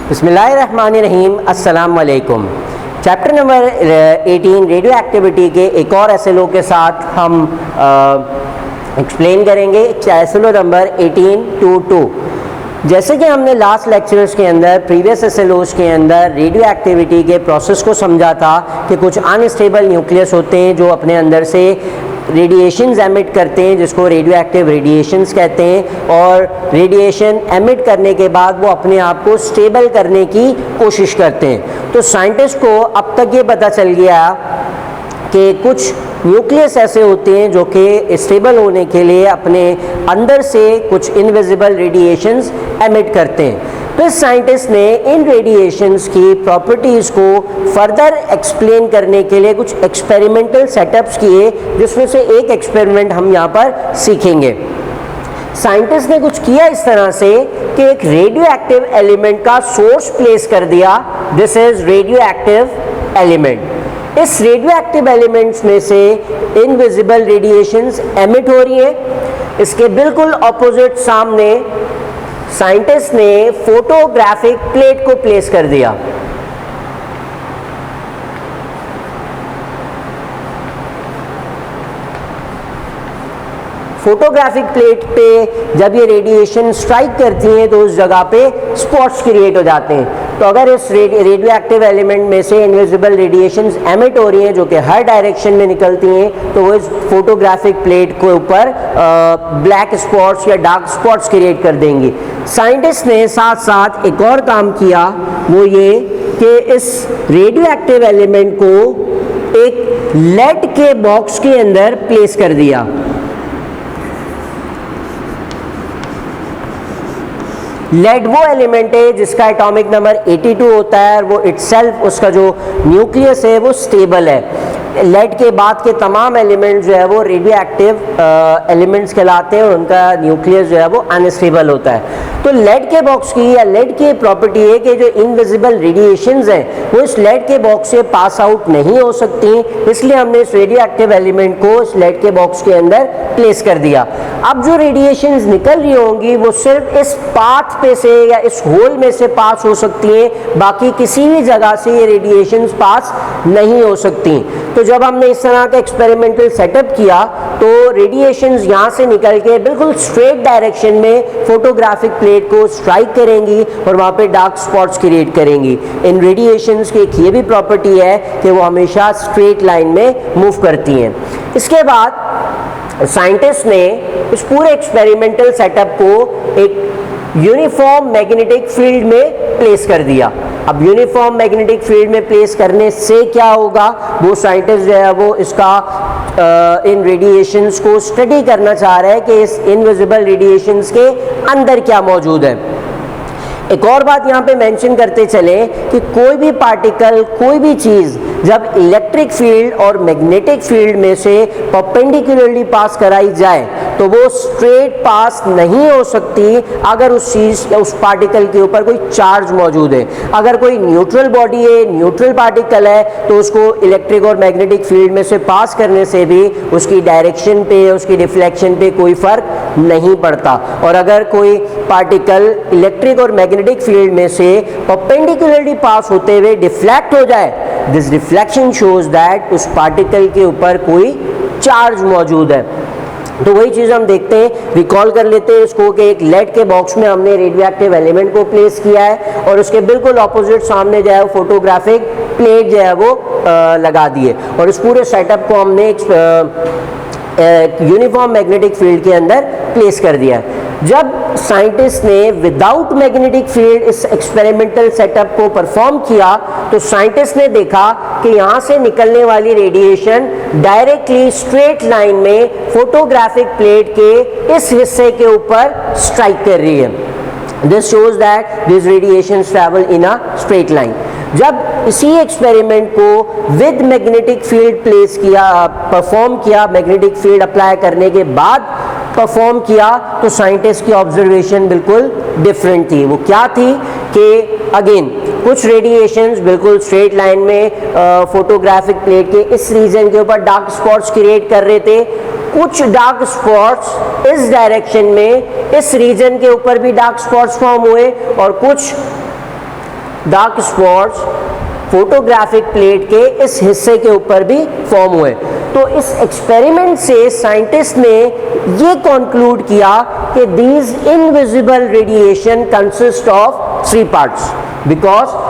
बिस्मिल्लाहिर्रहमानिर्रहीम, अस्सलाम वालेकुम। चैप्टर नंबर 18 रेडियो एक्टिविटी के एक और एसएलओ के साथ हम एक्सप्लेन करेंगे एसएलओ नंबर 18.2.2। जैसे कि हमने लास्ट लेक्चर्स के अंदर प्रीवियस एसएलओस के अंदर रेडियो एक्टिविटी के प्रोसेस को समझा था कि कुछ अनस्टेबल न्यूक्लियस होते हैं जो अपने अंदर से रेडिएशंस एमिट करते हैं, जिसको रेडियो एक्टिव रेडिएशंस कहते हैं, और रेडिएशन एमिट करने के बाद वो अपने आप को स्टेबल करने की कोशिश करते हैं। तो साइंटिस्ट को अब तक ये पता चल गया कि कुछ न्यूक्लियस ऐसे होते हैं जो कि स्टेबल होने के लिए अपने अंदर से कुछ इनविजिबल रेडिएशंस एमिट करते हैं। तो इस साइंटिस्ट ने इन रेडिएशंस की प्रॉपर्टीज़ को फर्दर एक्सप्लेन करने के लिए कुछ एक्सपेरिमेंटल सेटअप्स किए, जिसमें से एक एक्सपेरिमेंट हम यहाँ पर सीखेंगे। साइंटिस्ट ने कुछ किया इस तरह से कि एक रेडियो एक्टिव एलिमेंट का सोर्स प्लेस कर दिया। This is radio active element. इस रेडियो एक्टिव एलिमेंट्स में से इनविजिबल रेडिएशंस एमिट हो रही हैं। इसके बिल्कुल ऑपोजिट सामने साइंटिस्ट ने फोटोग्राफिक प्लेट को प्लेस कर दिया। फोटोग्राफिक प्लेट पे जब ये रेडिएशन स्ट्राइक करती हैं तो उस जगह पे स्पॉट्स क्रिएट हो जाते हैं। तो अगर इस रेडियो एक्टिव एलिमेंट में से इनविजिबल रेडिएशंस एमिट हो रही हैं जो कि हर डायरेक्शन में निकलती हैं, तो वो इस फोटोग्राफिक प्लेट के ऊपर ब्लैक स्पॉट्स या डार्क स्पॉट्स क्रिएट कर देंगी। साइंटिस्ट ने साथ साथ एक और काम किया, वो ये कि इस रेडियो एक्टिव एलिमेंट को एक लेड के बॉक्स के अंदर प्लेस कर दिया। लेड वो एलिमेंट है जिसका एटॉमिक नंबर 82 होता है और वो इटसेल्फ उसका जो न्यूक्लियस है वो स्टेबल है। लेड के बाद के तमाम एलिमेंट्स जो है वो रेडियो एक्टिव एलिमेंट्स कहलाते हैं और उनका न्यूक्लियस जो है वो अनस्टेबल होता है। तो लेड के बॉक्स की या लेड की प्रॉपर्टी है कि जो इनविजिबल रेडिएशंस हैं वो इस लेड के बॉक्स से पास आउट नहीं हो सकती, इसलिए हमने इस रेडियो एक्टिव एलिमेंट को इस लेड के बॉक्स के अंदर प्लेस कर दिया। अब जो रेडिएशंस निकल रही होंगी वो सिर्फ इस पाथ पे से या इस होल में से पास हो सकती हैं, बाकी किसी भी जगह से ये रेडिएशंस पास नहीं हो सकती। तो जब हमने इस तरह का एक्सपेरिमेंटल सेटअप किया तो रेडिएशंस यहाँ से निकल के बिल्कुल स्ट्रेट डायरेक्शन में फोटोग्राफिक प्लेट को स्ट्राइक करेंगी और वहाँ पे डार्क स्पॉट्स क्रिएट करेंगी। इन रेडिएशंस की एक ये भी प्रॉपर्टी है कि वो हमेशा स्ट्रेट लाइन में मूव करती हैं। इसके बाद साइंटिस्ट ने इस पूरे एक्सपेरिमेंटल सेटअप को एक यूनिफॉर्म मैग्नेटिक फील्ड में प्लेस कर दिया। अब यूनिफॉर्म मैग्नेटिक फील्ड में प्लेस करने से क्या होगा, वो साइंटिस्ट जो है वो इसका इन रेडिएशंस को स्टडी करना चाह रहे हैं कि इस इनविजिबल रेडिएशंस के अंदर क्या मौजूद है। एक और बात यहाँ पे मेंशन करते चले कि कोई भी पार्टिकल, कोई भी चीज़ जब इलेक्ट्रिक फील्ड और मैग्नेटिक फील्ड में से परपेंडिकुलरली पास कराई जाए तो वो स्ट्रेट पास नहीं हो सकती अगर उस चीज़ या उस पार्टिकल के ऊपर कोई चार्ज मौजूद है। अगर कोई न्यूट्रल बॉडी है, न्यूट्रल पार्टिकल है, तो उसको इलेक्ट्रिक और मैग्नेटिक फील्ड में से पास करने से भी उसकी डायरेक्शन पे, उसकी डिफ्लेक्शन पे कोई फ़र्क नहीं पड़ता। और अगर कोई पार्टिकल इलेक्ट्रिक और मैग्नेटिक फील्ड में से परपेंडिकुलरली पास होते हुए डिफ्लेक्ट हो जाए, दिस डिफ्लेक्शन शोज दैट उस पार्टिकल के ऊपर कोई चार्ज मौजूद है। तो वही चीज़ हम देखते हैं, रिकॉल कर लेते हैं इसको कि एक लेड के बॉक्स में हमने रेडियो एक्टिव एलिमेंट को प्लेस किया है और उसके बिल्कुल ऑपोजिट सामने जो है फोटोग्राफिक प्लेट जो है वो लगा दिए और इस पूरे सेटअप को हमने यूनिफॉर्म मैग्नेटिक फील्ड के अंदर प्लेस कर दिया है। जब साइंटिस्ट ने विदाउट मैग्नेटिक फील्ड इस एक्सपेरिमेंटल सेटअप को परफॉर्म किया तो साइंटिस्ट ने देखा कि यहाँ से निकलने वाली रेडिएशन डायरेक्टली स्ट्रेट लाइन में फोटोग्राफिक प्लेट के इस हिस्से के ऊपर स्ट्राइक कर रही है। This shows that these radiations travel in a straight line. जब इसी एक्सपेरिमेंट को विद मैग्नेटिक फील्ड प्लेस किया, परफॉर्म किया, मैग्नेटिक फील्ड अप्लाई करने के बाद परफॉर्म किया तो साइंटिस्ट की ऑब्जर्वेशन बिल्कुल डिफरेंट थी। वो क्या थी कि अगेन कुछ रेडिएशंस बिल्कुल स्ट्रेट लाइन में फोटोग्राफिक प्लेट के इस रीजन के ऊपर डार्क स्पॉट्स क्रिएट कर रहे थे, कुछ डार्क स्पॉट्स इस डायरेक्शन में इस रीजन के ऊपर भी डार्क स्पॉट्स फॉर्म हुए और कुछ डार्क स्पॉट्स फोटोग्राफिक प्लेट के इस हिस्से के ऊपर भी फॉर्म हुए। तो इस एक्सपेरिमेंट से साइंटिस्ट ने ये कंक्लूड किया कि these invisible radiation consist of 3 parts, because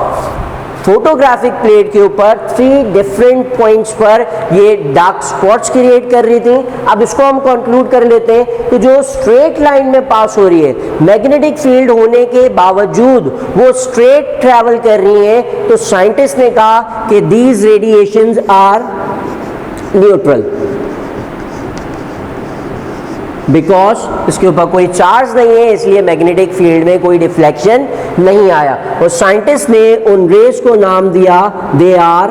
photographic plate के ऊपर 3 डिफरेंट पॉइंट्स पर ये डार्क स्पॉट्स क्रिएट कर रही थी। अब इसको हम कंक्लूड कर लेते हैं कि जो स्ट्रेट लाइन में पास हो रही है, मैग्नेटिक फील्ड होने के बावजूद वो स्ट्रेट ट्रैवल कर रही है, तो साइंटिस्ट ने कहा कि these radiations are neutral, because इसके ऊपर कोई चार्ज नहीं है, इसलिए मैग्नेटिक फील्ड में कोई डिफ्लेक्शन नहीं आया। और साइंटिस्ट ने उन रेज को नाम दिया, they are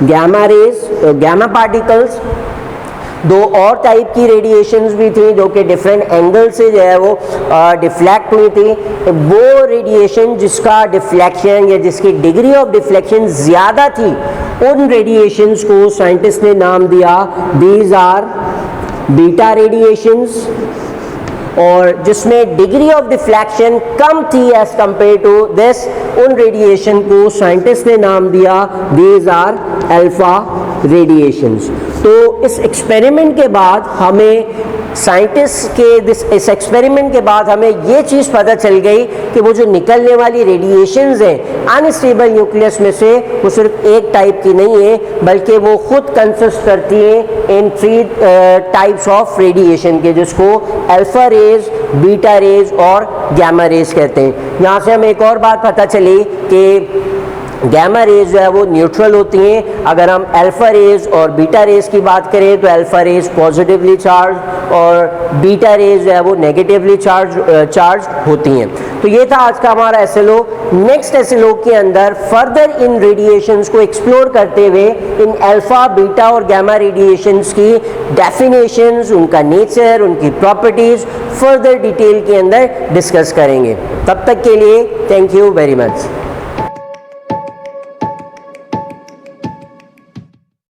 gamma rays, gamma particles. 2 और टाइप की रेडिएशंस भी थी जो कि डिफरेंट एंगल से जो है वो डिफ्लेक्ट हुई थी। वो रेडिएशन जिसका डिफ्लेक्शन या जिसकी डिग्री ऑफ डिफ्लेक्शन ज़्यादा थी, उन रेडिएशंस को साइंटिस्ट ने नाम दिया दीज आर बीटा रेडिएशंस, और जिसमें डिग्री ऑफ डिफ्लेक्शन कम थी एज कंपेयर टू दिस, उन रेडिएशन को साइंटिस्ट ने नाम दिया दीज आर अल्फा रेडिएशंस। तो इस एक्सपेरिमेंट के बाद हमें साइंटिस्ट के इस एक्सपेरिमेंट के बाद हमें ये चीज़ पता चल गई कि वो जो निकलने वाली रेडिएशंस हैं अनस्टेबल न्यूक्लियस में से, वो सिर्फ एक टाइप की नहीं है, बल्कि वो खुद कंसिस्ट करती हैं इन 3 टाइप्स ऑफ रेडिएशन के, जिसको अल्फा रेज, बीटा रेज और गैमा रेज कहते हैं। यहाँ से हमें एक और बात पता चली कि गैमा रेज जो है वो न्यूट्रल होती हैं। अगर हम अल्फा रेज और बीटा रेज की बात करें तो अल्फा रेज पॉजिटिवली चार्ज और बीटा रेज जो है वो नेगेटिवली चार्ज होती हैं। तो ये था आज का हमारा एसएलओ। नेक्स्ट एसएलओ के अंदर फर्दर इन रेडिएशंस को एक्सप्लोर करते हुए इन अल्फा, बीटा और गैमा रेडिएशंस की डेफिनेशंस, उनका नेचर, उनकी प्रॉपर्टीज फर्दर डिटेल के अंदर डिस्कस करेंगे। तब तक के लिए थैंक यू वेरी मच।